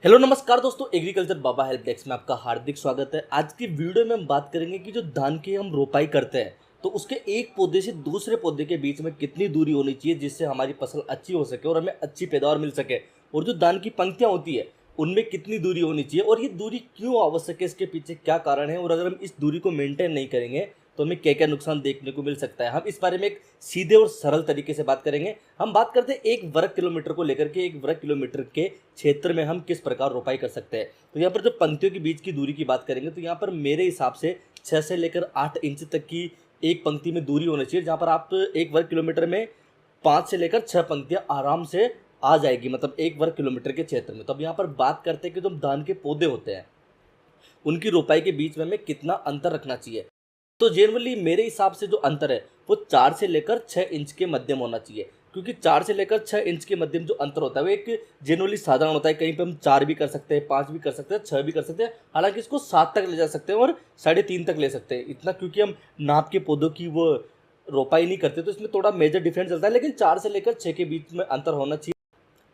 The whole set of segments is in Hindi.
हेलो नमस्कार दोस्तों, एग्रीकल्चर बाबा हेल्प डेस्क में आपका हार्दिक स्वागत है। आज की वीडियो में हम बात करेंगे कि जो धान की हम रोपाई करते हैं तो उसके एक पौधे से दूसरे पौधे के बीच में कितनी दूरी होनी चाहिए जिससे हमारी फसल अच्छी हो सके और हमें अच्छी पैदावार मिल सके। और जो धान की पंक्तियां होती है उनमें कितनी दूरी होनी चाहिए और ये दूरी क्यों आवश्यक है, इसके पीछे क्या कारण है और अगर हम इस दूरी को मेंटेन नहीं करेंगे तो हमें क्या क्या नुकसान देखने को मिल सकता है। हम इस बारे में एक सीधे और सरल तरीके से बात करेंगे। हम बात करते हैं एक वर्ग किलोमीटर को लेकर के। एक वर्ग किलोमीटर के क्षेत्र में हम किस प्रकार रोपाई कर सकते हैं। तो यहाँ पर जो पंक्तियों के बीच की दूरी की बात करेंगे तो यहाँ पर मेरे हिसाब से 6 से लेकर 8 इंच तक की एक पंक्ति में दूरी होनी चाहिए, जहाँ पर आप एक वर्ग किलोमीटर में 5 से लेकर 6 पंक्तियां आराम से आ जाएगी, मतलब एक वर्ग किलोमीटर के क्षेत्र में। तो अब यहाँ पर बात करते हैं कि जो धान के पौधे होते हैं उनकी रोपाई के बीच में हमें कितना अंतर रखना चाहिए। तो जनरली मेरे हिसाब से जो अंतर है वो 4 से लेकर 6 इंच के मध्यम होना चाहिए, क्योंकि 4 से लेकर 6 इंच के मध्यम जो अंतर होता है वो एक जनरली साधारण होता है। कहीं पे हम 4 भी कर सकते हैं, 5 भी कर सकते हैं, 6 भी कर सकते हैं, हालांकि इसको 7 तक ले जा सकते हैं और 3.5 तक ले सकते हैं। इतना क्योंकि हम नाप के पौधों की वो रोपाई नहीं करते तो इसमें थोड़ा मेजर डिफरेंस चलता है, लेकिन 4 से लेकर 6 के बीच में अंतर होना चाहिए।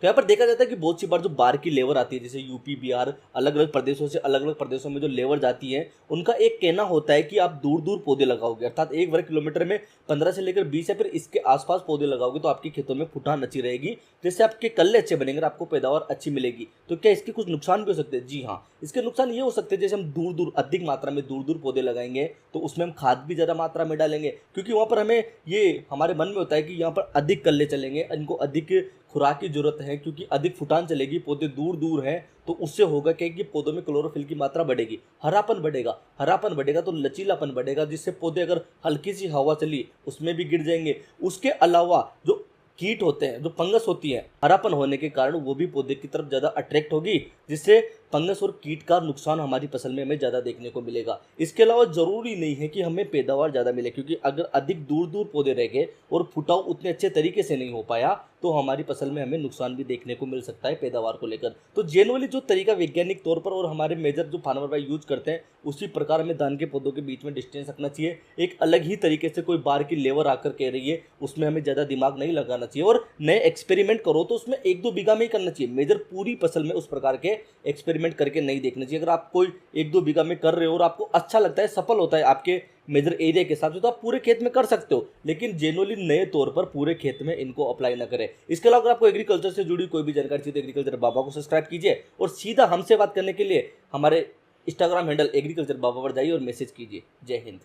तो यहाँ पर देखा जाता है कि बहुत सी बार जो बाहर की लेबर आती है, जैसे यूपी बिहार अलग अलग प्रदेशों से अलग अलग प्रदेशों में जो लेबर जाती है, उनका एक कहना होता है कि आप दूर दूर पौधे लगाओगे, अर्थात एक वर्ग किलोमीटर में 15 से लेकर 20 या फिर इसके आसपास पौधे लगाओगे तो आपके खेतों में फुटान अच्छी रहेगी, जिससे आपके कल्ले अच्छे बनेंगे और आपको पैदावार अच्छी मिलेगी। तो क्या इसके कुछ नुकसान भी हो सकते हैं? जी हाँ, इसके नुकसान ये हो सकते हैं जैसे हम दूर दूर अधिक मात्रा में दूर दूर पौधे लगाएंगे तो उसमें हम खाद भी ज़्यादा मात्रा में डालेंगे, क्योंकि वहाँ पर हमें ये हमारे मन में होता है कि यहाँ पर अधिक कल्ले चलेंगे, इनको अधिक खुराक की जरूरत है, क्योंकि अधिक फुटान चलेगी, पौधे दूर दूर हैं, तो उससे होगा क्या कि पौधों में क्लोरोफिल की मात्रा बढ़ेगी, हरापन बढ़ेगा। हरापन बढ़ेगा तो लचीलापन बढ़ेगा, जिससे पौधे अगर हल्की सी हवा चली उसमें भी गिर जाएंगे। उसके अलावा जो कीट होते हैं, जो फंगस होती है, हरापन होने के कारण वो भी पौधे की तरफ ज़्यादा अट्रैक्ट होगी, जिससे फंगस और कीट का नुकसान हमारी फसल में हमें ज़्यादा देखने को मिलेगा। इसके अलावा ज़रूरी नहीं है कि हमें पैदावार ज़्यादा मिले, क्योंकि अगर अधिक दूर दूर पौधे रह गए और फुटाव उतने अच्छे तरीके से नहीं हो पाया तो हमारी फसल में हमें नुकसान भी देखने को मिल सकता है पैदावार को लेकर। तो जनरली जो तरीका वैज्ञानिक तौर पर और हमारे मेजर जो फार्मर भाई यूज करते हैं उसी प्रकार हमें धान के पौधों के बीच में डिस्टेंस रखना चाहिए। एक अलग ही तरीके से कोई बाहर की लेबर आकर कह रही है उसमें हमें ज़्यादा दिमाग नहीं लगाना चाहिए, और नए एक्सपेरिमेंट करो तो उसमें 1-2 बीघा में ही करना चाहिए। मेजर पूरी फसल में उस प्रकार के एक्सपेरिमेंट करके नहीं देखना चाहिए। अगर आप कोई 1-2 बीघा में कर रहे हो और आपको अच्छा लगता है, सफल होता है आपके मेजर एरिया के हिसाब से, तो आप पूरे खेत में कर सकते हो, लेकिन जेनुअली नए तौर पर पूरे खेत में इनको अप्लाई ना करें। इसके अलावा अगर आपको एग्रीकल्चर से जुड़ी कोई भी जानकारी चाहिए तो एग्रीकल्चर बाबा को सब्सक्राइब कीजिए और सीधा हमसे बात करने के लिए हमारे इंस्टाग्राम हैंडल एग्रीकल्चर बाबा पर जाइए और मैसेज कीजिए। जय हिंद।